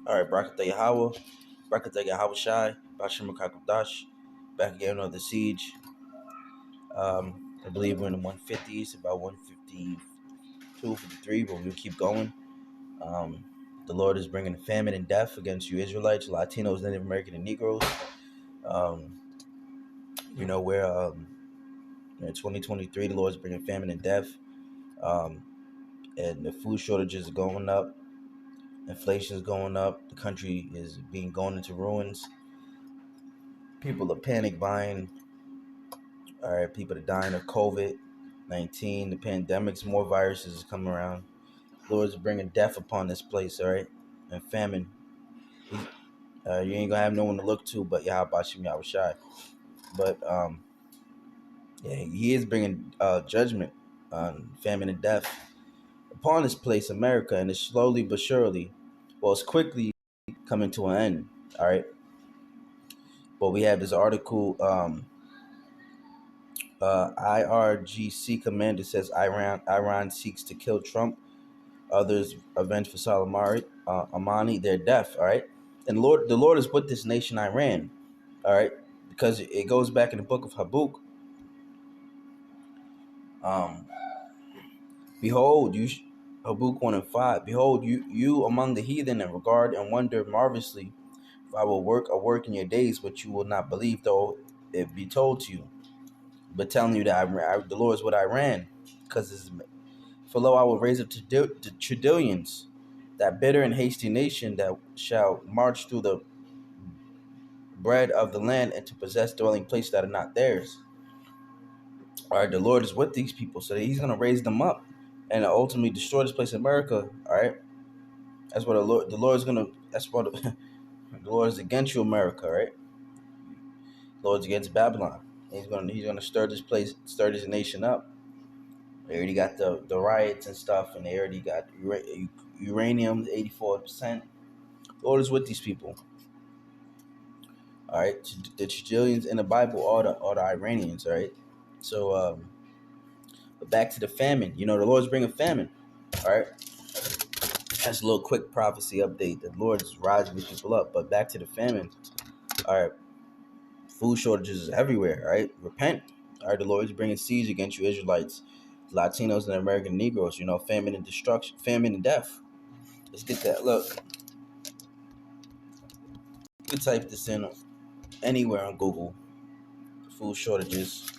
All right, Barakatah Yahweh, Barakatah Yahweh Shai, Bashim Kakadash, back again on the siege. I believe we're in the 150s, about 152, 53, but we'll keep going. Um, the Lord is bringing famine and death against you Israelites, Latinos, Native American, and Negroes. Um, we're in 2023, the Lord is bringing famine and death, and the food shortages are going up, inflation is going up, the country is being going into ruins. People are panic buying. All right, people are dying of COVID-19, the pandemics, more viruses are coming around. The Lord is bringing death upon this place, all right, and famine. You ain't gonna have no one to look to but Yahweh Shem Yahweh Shai. But yeah, he is bringing judgment on famine and death upon this place, America, and it's slowly but surely, well, it's quickly coming to an end. All right, but we have this article. IRGC commander says Iran seeks to kill Trump. Others avenge for Soleimani, Amani, their death. All right, and the Lord is with this nation, Iran. All right, because it goes back in the book of Habakkuk. Um, Behold, Habakkuk 1:5. Behold, you among the heathen, and regard and wonder marvelously. If I will work a work in your days, but you will not believe, though it be told to you. But telling you that the Lord is what I ran, because for lo, I will raise up to Chaldeans, that bitter and hasty nation that shall march through the bread of the land and to possess dwelling places that are not theirs. All right, the Lord is with these people, so that He's going to raise them up and ultimately destroy this place in America. All right, that's what the Lord is going to. That's what the Lord is against you, America. Right, the Lord's against Babylon. He's gonna stir this nation up. They already got the riots and stuff, and they already got uranium 84%. The Lord is with these people. All right, the Chaldeans in the Bible are the Iranians. All right, so but back to the famine. The Lord's bringing famine. All right, that's a little quick prophecy update. The Lord is rising these people up. But back to the famine. All right, food shortages is everywhere. All right, repent. All right, the Lord is bringing siege against you Israelites, Latinos, and American Negroes. Famine and destruction, famine and death. Let's get that. Look, you can type this in anywhere on Google. Food shortages.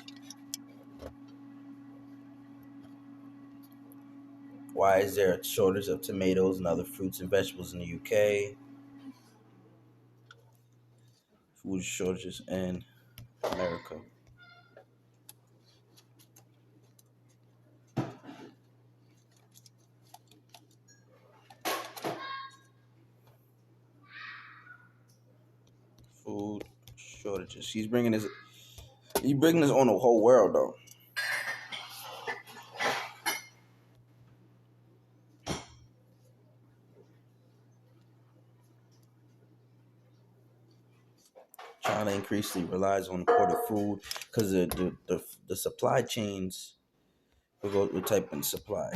Why is there a shortage of tomatoes and other fruits and vegetables in the UK? Food shortages in America. Food shortages. He's bringing this on the whole world, though. China increasingly relies on imported food because the supply chains. We'll type in supply.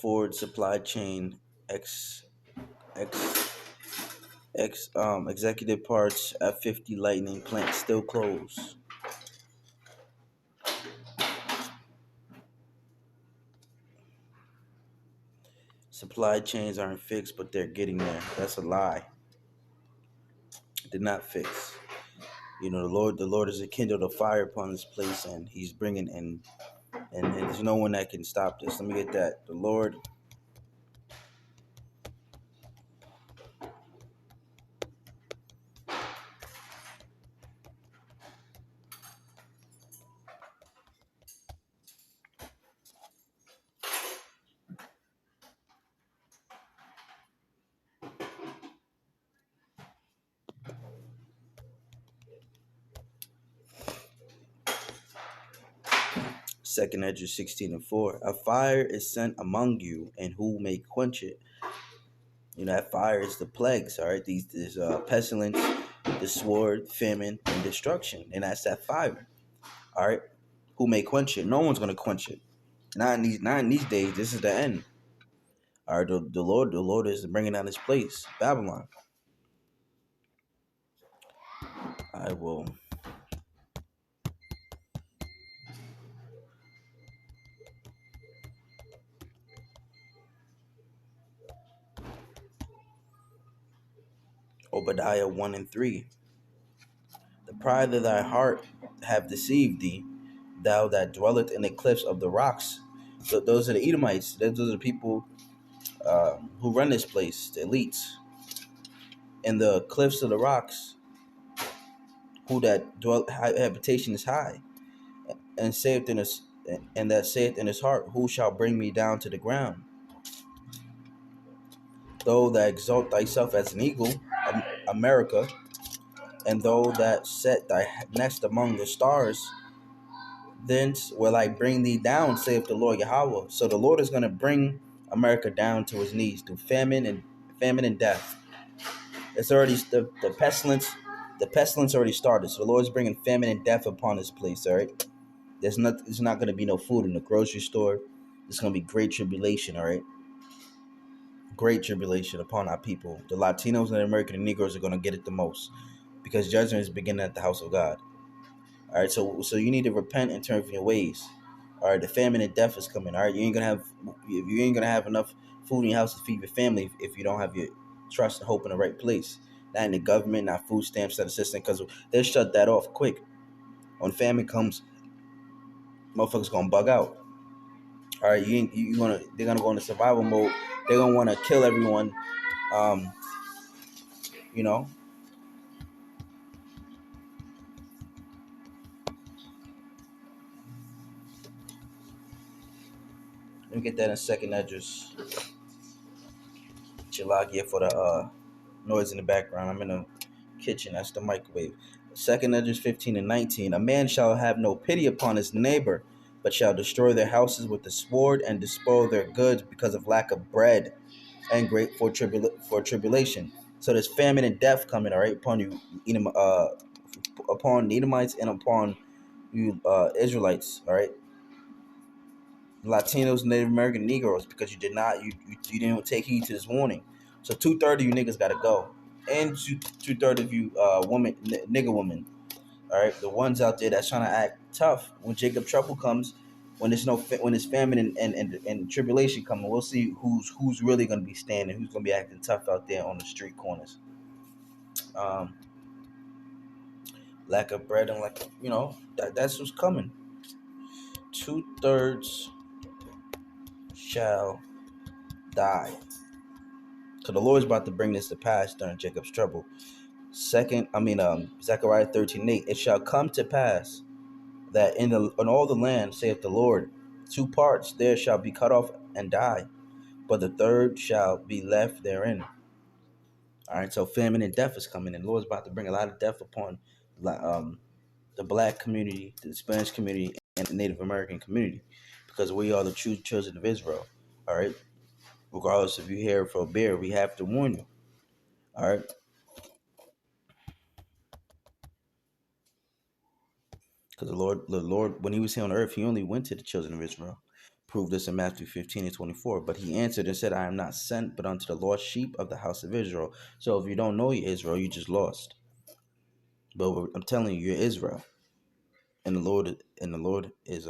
Ford supply chain X executive parts F-50 Lightning plant still closed. Supply chains aren't fixed, but they're getting there. That's a lie. Did not fix. The Lord has kindled a fire upon this place, and He's bringing and there's no one that can stop this. Let me get that. The Lord. Second Ezra 16:4. A fire is sent among you, and who may quench it? That fire is the plagues. All right, these pestilence, the sword, famine, and destruction, and that's that fire. All right, who may quench it? No one's gonna quench it. Not in these days. This is the end. All right, the Lord is bringing down His place, Babylon. I will. Obadiah 1 and 3. The pride of thy heart have deceived thee, thou that dwelleth in the cliffs of the rocks. So those are the Edomites. Those are the people who run this place, the elites. In the cliffs of the rocks, who that dwell habitation is high, and saith in his and that saith in his heart, who shall bring me down to the ground? Though that exalt thyself as an eagle, America, and though that set thy nest among the stars, thence will I bring thee down, saith the Lord Yahweh. So the Lord is going to bring America down to his knees through famine and death. It's already the pestilence. The pestilence already started. So the Lord is bringing famine and death upon this place. All right. There's not going to be no food in the grocery store. There's going to be great tribulation. All right. Great tribulation upon our people. The Latinos and the American Negroes are going to get it the most, because judgment is beginning at the house of God. All right, so you need to repent and turn from your ways. All right, the famine and death is coming. All right, you ain't gonna have enough food in your house to feed your family if you don't have your trust and hope in the right place. Not in the government, not food stamps, not assistance, because they'll shut that off quick. When famine comes, motherfuckers gonna bug out. All right, they're gonna go into survival mode. They're gonna want to kill everyone. Um, you know, let me get that in a second. I just Chilagia for the noise in the background. I'm in the kitchen. That's the microwave. Second Edges 15 and 19. A man shall have no pity upon his neighbor, but shall destroy their houses with the sword and despoil their goods because of lack of bread and great for tribulation. So there's famine and death coming, all right, upon you, upon Edomites and upon you Israelites, all right. Latinos, Native American Negroes, because you didn't take heed to this warning. So 2/3 of you niggas gotta go, and two-thirds of you nigga women. All right, the ones out there that's trying to act tough when Jacob trouble comes, when there's famine and tribulation coming, we'll see who's really gonna be standing, who's gonna be acting tough out there on the street corners. Um, Lack of bread and that's what's coming. 2/3 shall die. So the Lord is about to bring this to pass during Jacob's trouble. Zechariah 13:8. It shall come to pass that in all the land, saith the Lord, 2 parts there shall be cut off and die, but the third shall be left therein. All right, so famine and death is coming, and the Lord is about to bring a lot of death upon the black community, the Spanish community, and the Native American community, because we are the true children of Israel. All right, regardless if you hear for a bear, we have to warn you. All right. Because the Lord, when he was here on earth, he only went to the children of Israel. Proved this in Matthew 15:24. But he answered and said, I am not sent but unto the lost sheep of the house of Israel. So if you don't know you're Israel, you just lost. But I'm telling you, you're Israel. And the Lord is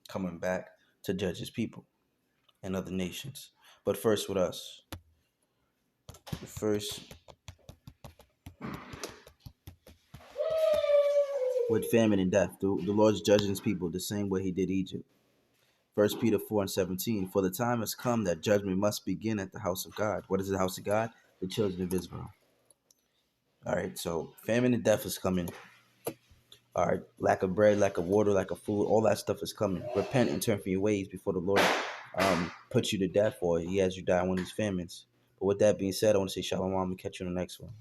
coming back to judge his people and other nations. But first with us. First with famine and death. The Lord's judging his people the same way he did Egypt. 1 Peter 4:17. For the time has come that judgment must begin at the house of God. What is the house of God? The children of Israel. All right, so famine and death is coming. All right, lack of bread, lack of water, lack of food, all that stuff is coming. Repent and turn from your ways before the Lord puts you to death, or he has you die in one of these famines. But with that being said, I want to say shalom. I'm going to catch you in the next one.